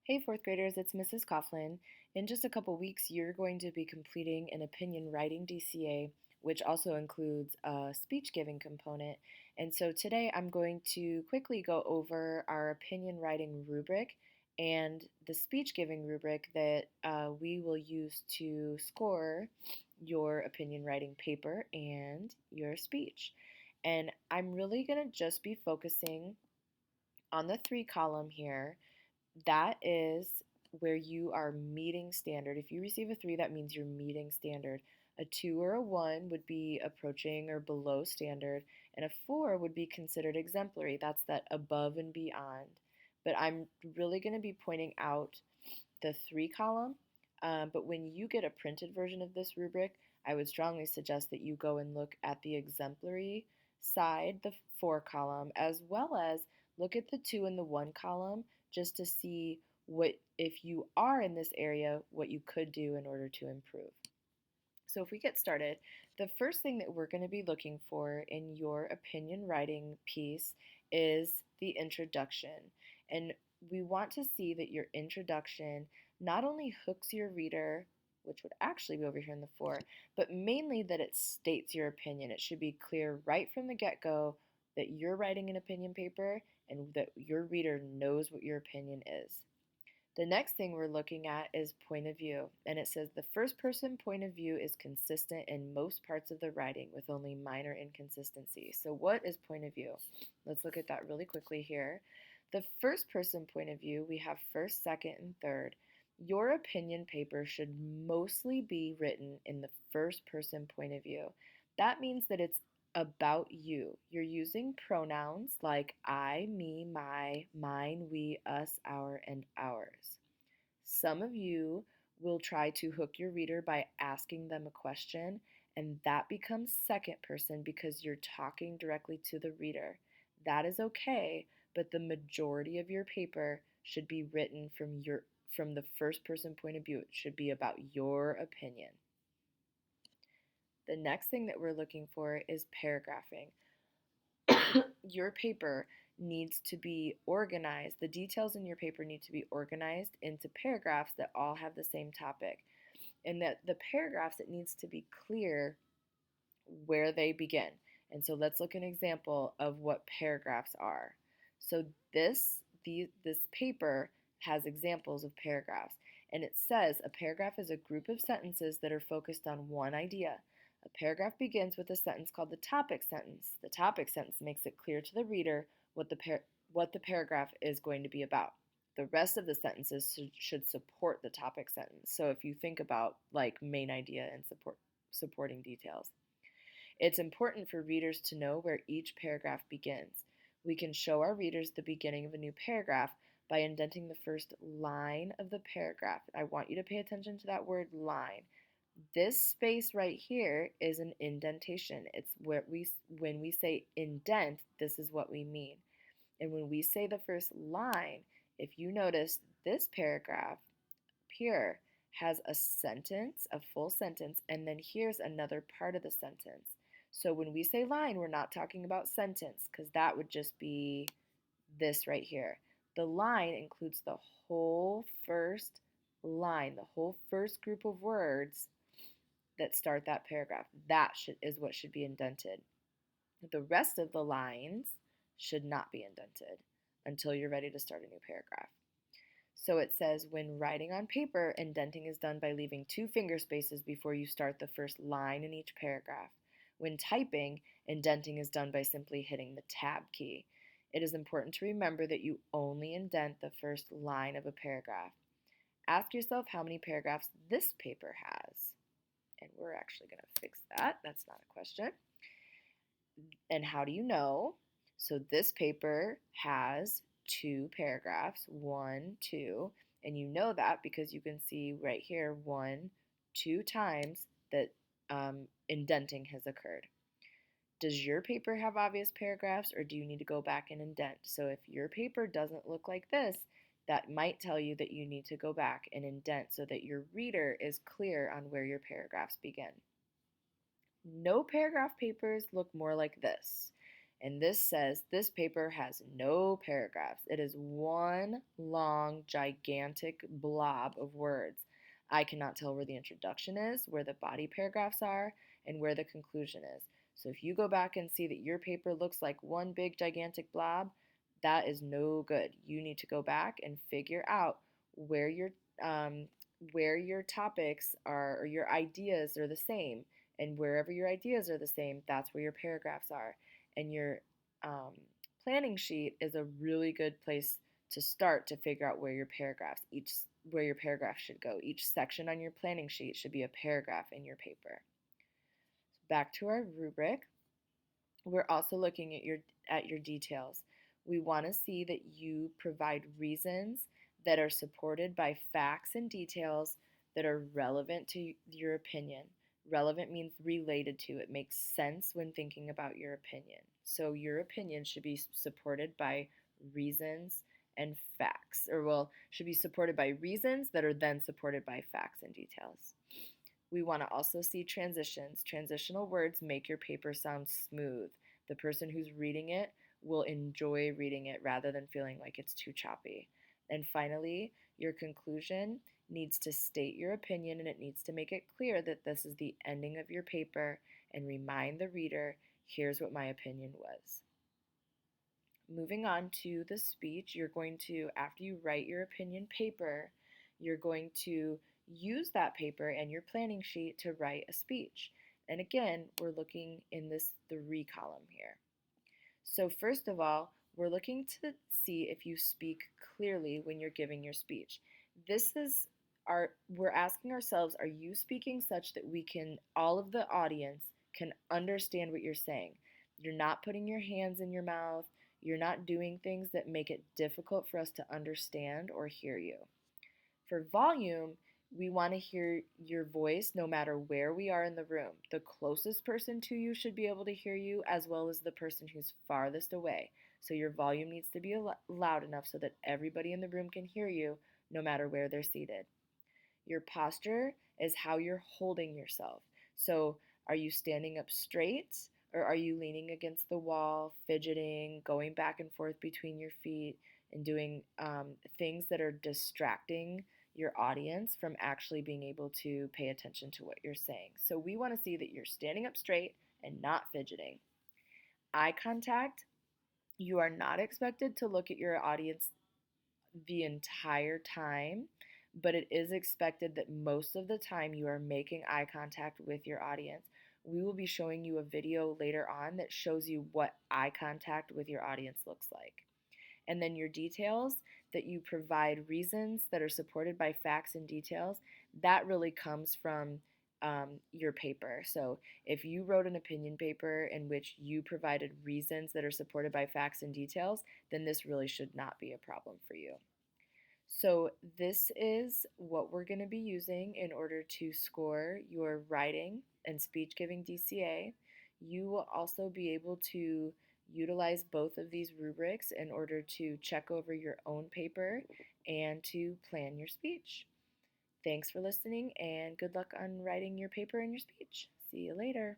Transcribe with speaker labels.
Speaker 1: Hey, fourth graders, it's Mrs. Coughlin. In just a couple weeks, you're going to be completing an opinion writing DCA, which also includes a speech giving component. And so today I'm going to quickly go over our opinion writing rubric and the speech giving rubric that we will use to score your opinion writing paper and your speech. And I'm really going to just be focusing on the three column here. That is where you are meeting standard. If you receive a 3, that means you're meeting standard. A 2 or a 1 would be approaching or below standard, and a 4 would be considered exemplary. That's that above and beyond. But I'm really going to be pointing out the 3 column. But when you get a printed version of this rubric, I would strongly suggest that you go and look at the exemplary side, the 4 column, as well as look at the 2 and the 1 column just to see what, if you are in this area, what you could do in order to improve. So if we get started, the first thing that we're going to be looking for in your opinion writing piece is the introduction. And we want to see that your introduction not only hooks your reader, which would actually be over here in the 4, but mainly that it states your opinion. It should be clear right from the get-go that you're writing an opinion paper and that your reader knows what your opinion is. The next thing we're looking at is point of view, and it says the first person point of view is consistent in most parts of the writing with only minor inconsistencies. So what is point of view? Let's look at that really quickly here. The first person point of view, we have first, second, and third. Your opinion paper should mostly be written in the first person point of view. That means that it's about you. You're using pronouns like I, me, my, mine, we, us, our, and ours. Some of you will try to hook your reader by asking them a question, and that becomes second person because you're talking directly to the reader. That is okay, but the majority of your paper should be written from the first person point of view. It should be about your opinion. The next thing that we're looking for is paragraphing. Your paper needs to be organized. The details in your paper need to be organized into paragraphs that all have the same topic. And that the paragraphs, it needs to be clear where they begin. And so let's look at an example of what paragraphs are. So this paper has examples of paragraphs. And it says a paragraph is a group of sentences that are focused on one idea. A paragraph begins with a sentence called the topic sentence. The topic sentence makes it clear to the reader what the paragraph is going to be about. The rest of the sentences should support the topic sentence. So if you think about like main idea and supporting details. It's important for readers to know where each paragraph begins. We can show our readers the beginning of a new paragraph by indenting the first line of the paragraph. I want you to pay attention to that word line. This space right here is an indentation. It's where when we say indent, this is what we mean. And when we say the first line, if you notice this paragraph here has a sentence, a full sentence, and then here's another part of the sentence. So when we say line, we're not talking about sentence because that would just be this right here. The line includes the whole first line, the whole first group of words that start that paragraph. That is what should be indented. The rest of the lines should not be indented until you're ready to start a new paragraph. So it says, when writing on paper, indenting is done by leaving 2 finger spaces before you start the first line in each paragraph. When typing, indenting is done by simply hitting the tab key. It is important to remember that you only indent the first line of a paragraph. Ask yourself how many paragraphs this paper has. And we're actually going to fix that. That's not a question. And how do you know? So this paper has 2 paragraphs, 1, 2, and you know that because you can see right here 1, 2 times that indenting has occurred. Does your paper have obvious paragraphs, or do you need to go back and indent? So if your paper doesn't look like this, that might tell you that you need to go back and indent so that your reader is clear on where your paragraphs begin. No paragraph papers look more like this. And this says this paper has no paragraphs. It is one long, gigantic blob of words. I cannot tell where the introduction is, where the body paragraphs are, and where the conclusion is. So if you go back and see that your paper looks like one big, gigantic blob, that is no good. You need to go back and figure out where your um, where your topics are or your ideas are the same, and wherever your ideas are the same, that's where your paragraphs are. And your um, planning sheet is a really good place to start to figure out where your paragraph should go. Each section on your planning sheet should be a paragraph in your paper. Back to our rubric, we're also looking at your details. We want to see that you provide reasons that are supported by facts and details that are relevant to your opinion. Relevant means related to. It makes sense when thinking about your opinion. So your opinion should be supported by reasons and facts, or well, should be supported by reasons that are then supported by facts and details. We want to also see transitions. Transitional words make your paper sound smooth. The person who's reading it will enjoy reading it rather than feeling like it's too choppy. And finally, your conclusion needs to state your opinion, and it needs to make it clear that this is the ending of your paper and remind the reader, here's what my opinion was. Moving on to the speech, you're going to, after you write your opinion paper, you're going to use that paper and your planning sheet to write a speech. And again, we're looking in this 3 column here. So first of all, we're looking to see if you speak clearly when you're giving your speech. We're asking ourselves, are you speaking such that all of the audience can understand what you're saying? You're not putting your hands in your mouth. You're not doing things that make it difficult for us to understand or hear you. For volume, we want to hear your voice no matter where we are in the room. The closest person to you should be able to hear you, as well as the person who's farthest away. So your volume needs to be loud enough so that everybody in the room can hear you no matter where they're seated. Your posture is how you're holding yourself. So are you standing up straight, or are you leaning against the wall, fidgeting, going back and forth between your feet, and doing things that are distracting your audience from actually being able to pay attention to what you're saying? So we want to see that you're standing up straight and not fidgeting. Eye contact, you are not expected to look at your audience the entire time, but it is expected that most of the time you are making eye contact with your audience. We will be showing you a video later on that shows you what eye contact with your audience looks like. And then your details, that you provide reasons that are supported by facts and details, that really comes from your paper. So if you wrote an opinion paper in which you provided reasons that are supported by facts and details, then this really should not be a problem for you. So this is what we're going to be using in order to score your writing and speech giving DCA. You will also be able to utilize both of these rubrics in order to check over your own paper and to plan your speech. Thanks for listening, and good luck on writing your paper and your speech. See you later.